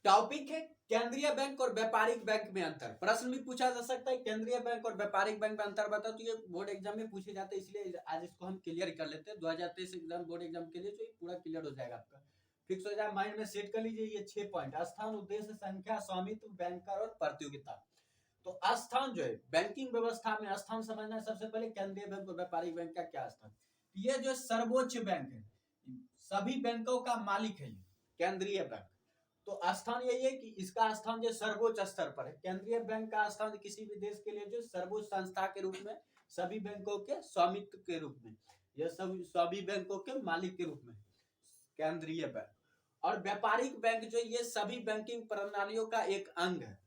Topic है केंद्रीय bank और व्यापारिक बैंक में अंतर। प्रश्न भी पूछा जा सकता है केंद्रीय बैंक और व्यापारिक बैंक में अंतर बताओ। तो ये बोर्ड एग्जाम में पूछे जाते हैं, इसलिए आज इसको हम क्लियर कर लेते हैं। 2023 एग्जाम बोर्ड एग्जाम के लिए जो ये पूरा क्लियर हो जाएगा, आपका फिक्स हो जाए, माइंड में सेट कर लीजिए। ये 6 पॉइंट: स्थान, उद्देश्य, संख्या, स्वामित्व, बैंकर और प्रतियोगिता। तो स्थान जो है बैंकिंग व्यवस्था में स्थान समझना है सबसे पहले। केंद्रीय बैंक और व्यापारिक बैंक का क्या स्थान? ये जो सर्वोच्च बैंक है, सभी बैंकों का मालिक है ये केंद्रीय बैंक। तो स्थान यही है कि इसका स्थान जो सर्वोच्च स्तर पर है। केंद्रीय बैंक का स्थान किसी भी देश के लिए जो सर्वोच्च संस्था के रूप में, सभी बैंकों के स्वामित्व के रूप में, या सभी बैंकों के मालिक के रूप में केंद्रीय बैंक। और व्यापारिक बैंक जो ये सभी बैंकिंग प्रणालियों का एक अंग है।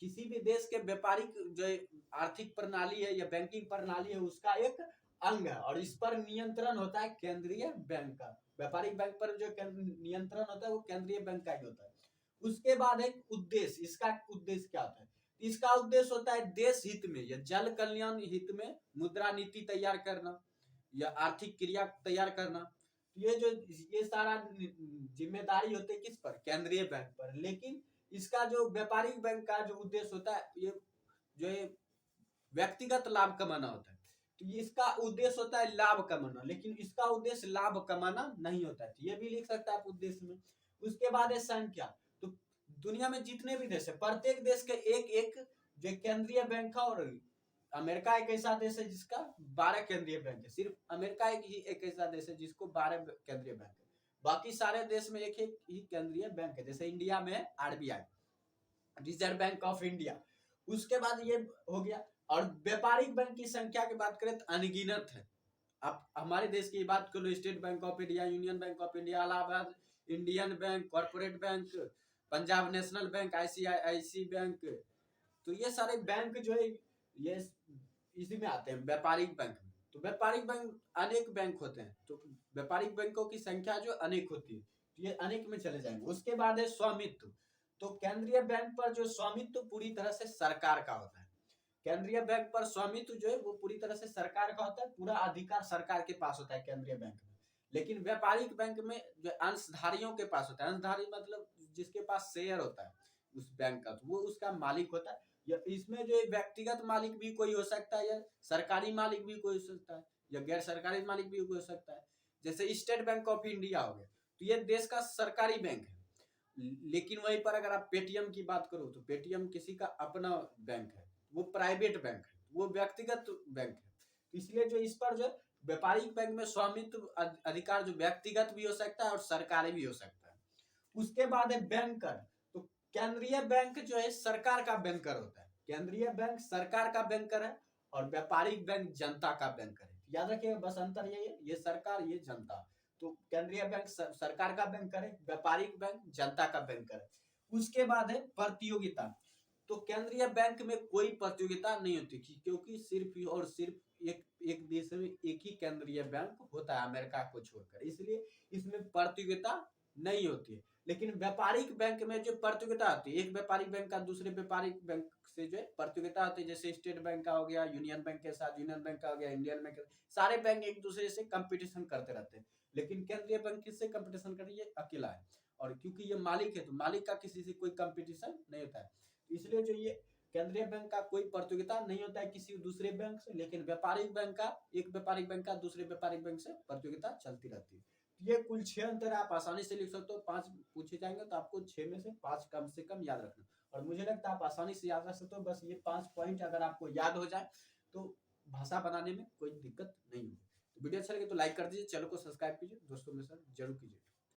किसी भी देश के व्यापारिक जो आर्थिक प्रणाली है या बैंकिंग प्रणाली है उसका एक अंग है, और इस पर नियंत्रण होता है केंद्रीय बैंक का। व्यापारिक बैंक पर जो नियंत्रण होता है वो केंद्रीय बैंक का ही होता है। उसके बाद एक उद्देश्य, इसका उद्देश्य क्या होता है? इसका उद्देश्य होता है देश हित में या जन कल्याण हित में मुद्रा नीति तैयार करना या आर्थिक क्रिया तैयार करना। ये सारा जिम्मेदारी होती है किस पर? केंद्रीय बैंक पर। लेकिन इसका जो व्यापारिक बैंक का जो उद्देश्य होता है, ये जो है व्यक्तिगत लाभ कमाना होता है। तो इसका उद्देश्य होता है लाभ कमाना, लेकिन इसका उद्देश्य लाभ कमाना नहीं होता है। तो ये भी लिख सकता है आप उद्देश्य में। उसके बाद है संख्या। तो दुनिया में जितने भी देश है, प्रत्येक देश के एक एक जो केंद्रीय बैंक है, और अमेरिका एक ऐसा देश है जिसका 12 केंद्रीय बैंक है। सिर्फ अमेरिका एक ऐसा देश है जिसको 12 केंद्रीय बैंक है। बाकी सारे देश में एक एक ही केंद्रीय बैंक है। जैसे इंडिया में है RBI, reserve bank of India. उसके बाद ये हो गया। और व्यापारिक बैंक की संख्या की बात करें तो अनगिनत है। आप हमारे देश की बात करो, State Bank of India, Union Bank of India, Allahabad Indian Bank, Corporate Bank, Punjab National Bank, ICICI Bank. तो ये सारे बैंक जो है ये इसी में आते हैं, व्यापारिक बैंक में। तो व्यापारिक बैंक अनेक बैंक होते हैं, तो व्यापारिक बैंकों की संख्या जो अनेक होती है, तो ये अनेक में चले जाएंगे। उसके बाद है स्वामित्व। तो केंद्रीय बैंक पर जो स्वामित्व पूरी तरह से सरकार का होता है। केंद्रीय बैंक पर स्वामित्व जो है वो पूरी तरह से सरकार का होता है, पूरा अधिकार सरकार के पास होता है केंद्रीय बैंक में। लेकिन व्यापारिक बैंक में जो अंशधारियों के पास होता है, अंशधारी मतलब जिसके पास शेयर होता है उस बैंक का, तो वो उसका मालिक होता है। या इसमें जो व्यक्तिगत मालिक भी कोई हो सकता है, या सरकारी मालिक भी कोई हो सकता है, या गैर सरकारी मालिक भी कोई हो सकता है। जैसे स्टेट बैंक ऑफ इंडिया हो गया, तो ये देश का सरकारी बैंक है। लेकिन वहीं पर अगर आप पेटीएम की बात करो तो पेटीएम किसी का अपना बैंक है, वो प्राइवेट बैंक है, वो व्यक्तिगत बैंक है। तो इसलिए जो इस पर जो व्यापारिक बैंक में स्वामित्व अधिकार जो व्यक्तिगत भी हो सकता है और सरकारी भी हो सकता है। उसके बाद है बैंकर। तो केंद्रीय बैंक जो है सरकार का बैंकर होता है। केंद्रीय बैंक सरकार का बैंकर है और व्यापारिक बैंक जनता का बैंकर है। याद रखिएगा, बस अंतर यही है, ये सरकार ये जनता। तो केंद्रीय बैंक सरकार का बैंकर है, व्यापारिक बैंक जनता का बैंकर है। उसके बाद है प्रतियोगिता। तो केंद्रीय बैंक में कोई प्रतियोगिता नहीं होती, क्योंकि सिर्फ और सिर्फ एक देश में एक ही केंद्रीय बैंक होता है अमेरिका को छोड़कर, इसलिए इसमें प्रतियोगिता नहीं होती है। लेकिन व्यापारिक बैंक में जो प्रतियोगिता होती है, एक व्यापारिक बैंक का दूसरे व्यापारिक बैंक से जो प्रतियोगिता होती है। जैसे स्टेट बैंक का हो गया यूनियन बैंक के साथ, यूनियन बैंक का हो गया इंडियन बैंक, सारे बैंक एक दूसरे से कंपटीशन करते रहते हैं। लेकिन केंद्रीय बैंक किससे कंपटीशन कर रही है? अकेला है। और क्योंकि ये मालिक है तो मालिक का किसी से कोई कंपटीशन नहीं होता है, इसलिए जो ये केंद्रीय बैंक का कोई प्रतियोगिता नहीं होता है किसी दूसरे बैंक से। लेकिन व्यापारिक बैंक का, एक व्यापारिक बैंक का दूसरे व्यापारिक बैंक से प्रतियोगिता चलती रहती है। ये कुल 6 अंतर आप आसानी से लिख सकते हो। 5 पूछे जाएंगे तो आपको 6 में से 5 कम से कम याद रखना, और मुझे लगता है आप आसानी से याद रख सकते हो। बस ये 5 पॉइंट अगर आपको याद हो जाए तो भाषा बनाने में कोई दिक्कत नहीं होगी। वीडियो अच्छा लगे तो लाइक कर दीजिए, चैनल को सब्सक्राइब कीजिए, दोस्तों में सर जरूर कीजिए।